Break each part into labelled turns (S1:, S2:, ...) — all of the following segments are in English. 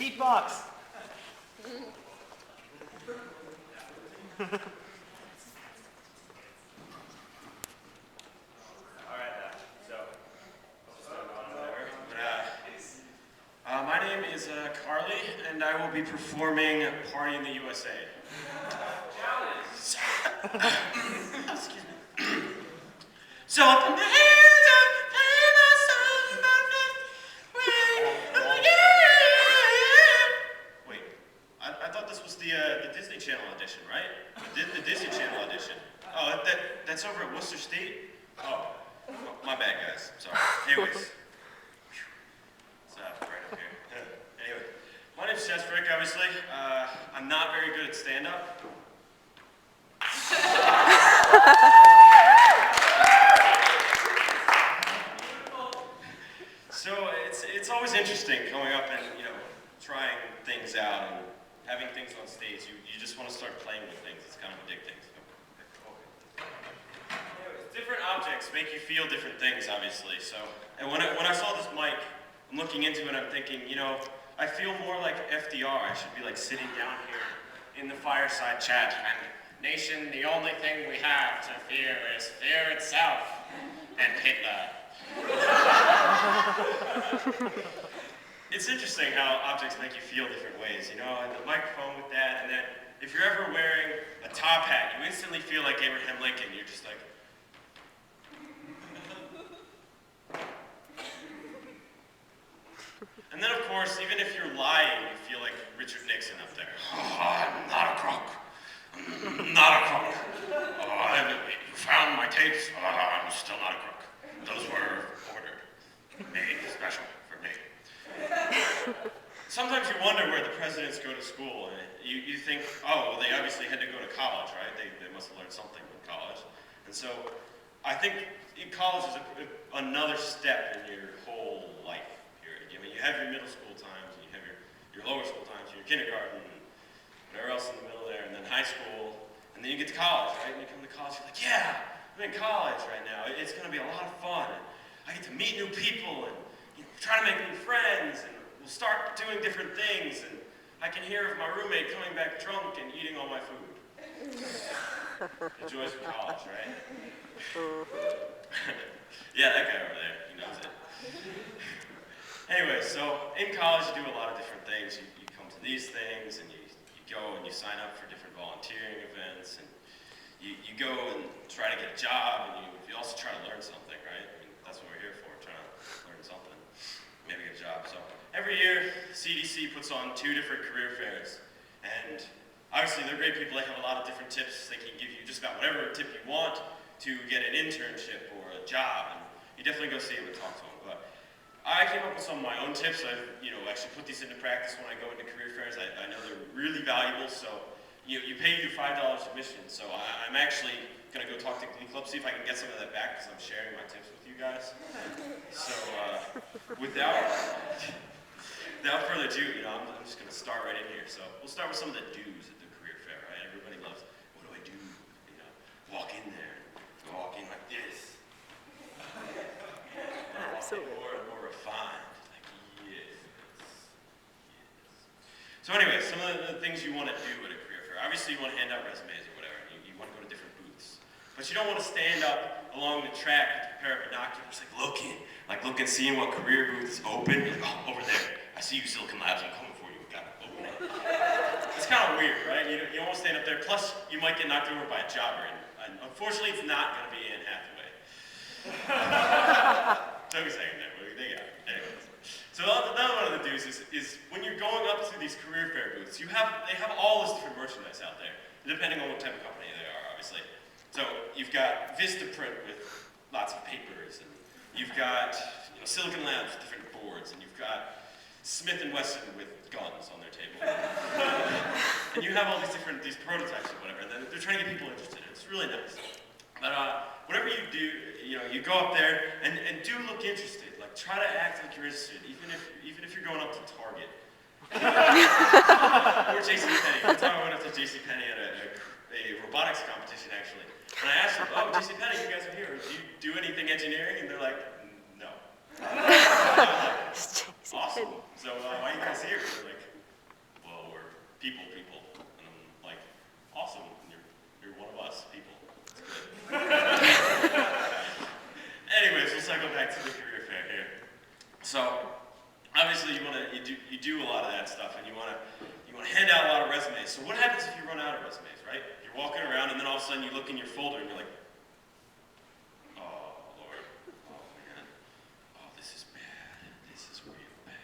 S1: Beatbox.
S2: My name is Carly, and I will be performing Party in the USA. Excuse me. So up in the hills of Wait, I thought this was the Disney Channel audition, right? The Disney Channel audition. Oh, that's over at Worcester State? Oh, my bad, guys. Sorry. Anyways. Right up here. Anyway, my name's Frick, obviously. I'm not very good at stand-up. So it's always interesting going up and, trying things out and having things on stage. You just want to start playing with things. It's kind of addicting. Anyways, different objects make you feel different things, obviously. And when I saw this mic, I'm looking into it, I'm thinking, I feel more like FDR. I should be like sitting down here in the fireside chat. And nation, the only thing we have to fear is fear itself and Hitler. It's interesting how objects make you feel different ways, and the microphone with that, and then if you're ever wearing a top hat, you instantly feel like Abraham Lincoln. You're just like, and then, of course, even if you're lying, you feel like Richard Nixon up there. Oh, I'm not a crook. I'm not a crook. You found my tapes. I'm still not a crook. Those were ordered. Made special for me. Sometimes you wonder where the presidents go to school. And you think, oh, well, they obviously had to go to college, right? They must have learned something in college. And so I think college is another step in your whole life. You have your middle school times, and you have your lower school times, your kindergarten, and whatever else in the middle there, and then high school, and then you get to college, right? And you come to college, you're like, yeah, I'm in college right now. It's going to be a lot of fun. And I get to meet new people and try to make new friends, and we'll start doing different things, and I can hear of my roommate coming back drunk and eating all my food. The joys of college, right? Yeah, that guy over there, he knows it. Anyway, so in college you do a lot of different things. You come to these things, and you go and you sign up for different volunteering events, and you go and try to get a job, and you also try to learn something, right? I mean, that's what we're here for, trying to learn something, maybe get a job. So every year, CDC puts on 2 different career fairs, and obviously they're great people. They have a lot of different tips. They can give you just about whatever tip you want to get an internship or a job, and you definitely go see them and talk to them. But I came up with some of my own tips. I've actually put these into practice when I go into career fairs. I know they're really valuable, so you pay either $5 admission. So I'm actually going to go talk to Glee Club, see if I can get some of that back, because I'm sharing my tips with you guys. So without further ado, I'm just going to start right in here. So we'll start with some of the do's at the career fair, right? Everybody loves, what do I do? Walk in there, walk in like this.
S3: Absolutely.
S2: More refined. Like, yes. So anyway, some of the things you want to do at a career fair. Obviously, you want to hand out resumes or whatever. You want to go to different booths. But you don't want to stand up along the track with a pair of binoculars, looking, seeing what career booth is open. Like, oh, over there. I see you, Silicon Labs. I'm coming for you. We've got to open it. It's kind of weird, right? You don't want to stand up there. Plus, you might get knocked over by a jogger. And unfortunately, it's not going to be Anne Hathaway. Took a second there, but they got it. Anyways. So another one of the do's is when you're going up to these career fair booths, they have all this different merchandise out there, depending on what type of company they are, obviously. So you've got Vistaprint with lots of papers, and you've got Silicon Labs with different boards, and you've got Smith & Wesson with guns on their table. And you have all these prototypes or whatever, and they're trying to get people interested in it. It's really nice. But whatever you do, you go up there and do look interested. Like, try to act like you're interested, even if you're going up to Target or JCPenney. One time I went up to JCPenney at a robotics competition, actually, and I asked them, "Oh, JCPenney, you guys are here. Do you do anything engineering?" And they're like, "No." I was like, "Awesome. So why are you guys here?" They're like, people. And I'm like, awesome, you're one of us, people. That's good. Anyways, let's go back to the career fair here. So, obviously you do a lot of that stuff, and you want to hand out a lot of resumes. So what happens if you run out of resumes, right? You're walking around, and then all of a sudden you look in your folder, and you're like, oh, Lord, oh, man, oh, this is bad, this is real bad.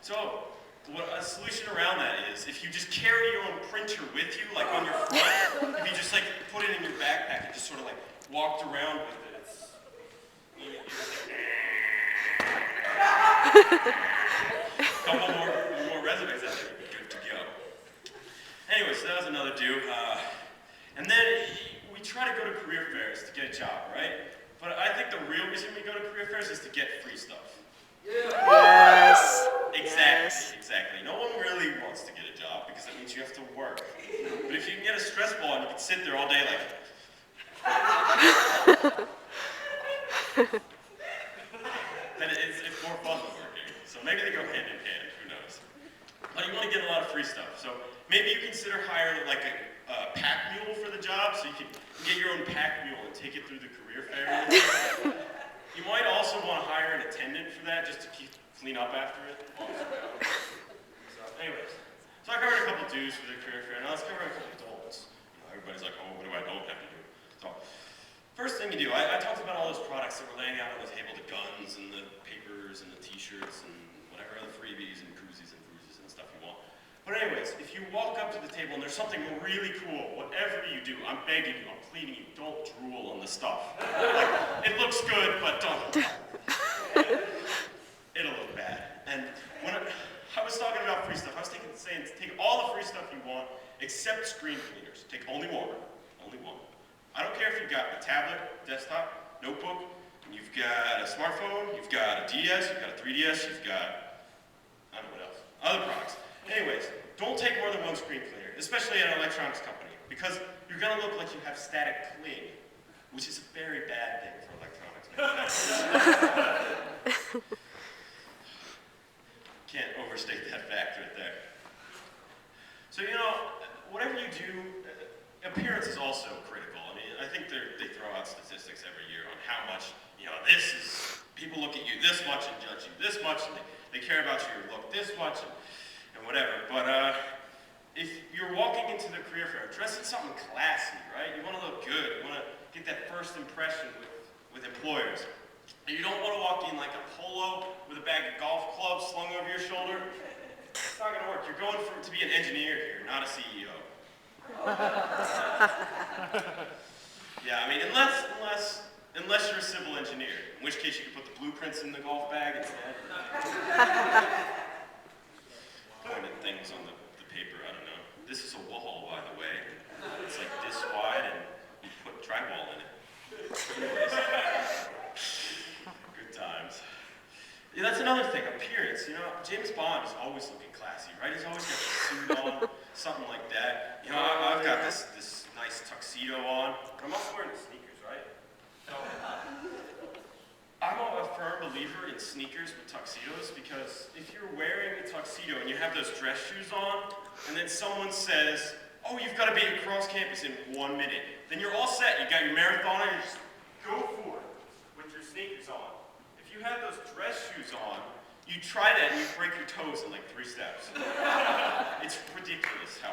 S2: So, a solution around that is, if you just carry your own printer with you, like on your front, if you just put it in your backpack and just sort of walked around with it, you're just couple more resumes out there, you're good to go. Anyway, so that was another do. And then we try to go to career fairs to get a job, right? But I think the real reason we go to career fairs is to get free stuff.
S1: Yes.
S2: Exactly. No one really wants to get a job because that means you have to work. But if you can get a stress ball and you can sit there all day then it's more fun than working. So maybe they go hand in hand, who knows. But you want to get a lot of free stuff. So maybe you consider hiring a pack mule for the job, so you can get your own pack mule and take it through the career fair. You might also want to hire an attendant for that, just to clean up after it. So anyways, so I covered a couple do's for the career fair. Now let's cover a couple don'ts. Everybody's like, oh, what do I don't have to do? So first thing you do, I talked about all those products that were laying out on the table, the guns and the papers and the t-shirts and whatever other freebies and koozies and bruises and stuff you want. But anyways, if you walk up to the table and there's something really cool, whatever you do, I'm begging you, I'm pleading you, don't drool on the stuff. It looks good, but don't. It'll look bad. And when I was talking about free stuff, I was saying take all the free stuff you want, except screen cleaners. Take only one. Only one. I don't care if you've got a tablet, desktop, notebook, you've got a smartphone, you've got a DS, you've got a 3DS, you've got, I don't know what else, other products. Anyways, don't take more than one screen cleaner, especially at an electronics company, because you're going to look like you have static cling, which is a very bad thing for electronics manufacturers. Can't overstate that fact right there. So, whatever you do, appearance is also critical. I mean, I think they throw out statistics every year on how much, people look at you this much and judge you this much, and they care about your look this much, and whatever. But if you're walking into the career fair, dress in something classy, right? You want to look good. You want to get that first impression with employers. And you don't want to walk in like a polo with a bag of golf clubs slung over your shoulder. It's not going to work. You're going to be an engineer here, not a CEO. Yeah, I mean, unless you're a civil engineer, in which case you can put the blueprints in the golf bag instead. Pointed things on the paper, I don't know. This is a wall, by the way. It's like this wide, and you put drywall in it. Anyways. Good times. Yeah, that's another thing, appearance. James Bond is always looking classy, right? He's always got a suit on, something like that. I've got this nice tuxedo on, but I'm also wearing sneakers, right? So, I'm a firm believer in sneakers with tuxedos, because if you're wearing a tuxedo and you have those dress shoes on, and then someone says, oh, you've got to be across campus in 1 minute, then you're all set. You got your marathon on, and you just go for it with your sneakers on. If you have those dress shoes on, you try that and you break your toes in like 3 steps. It's ridiculous how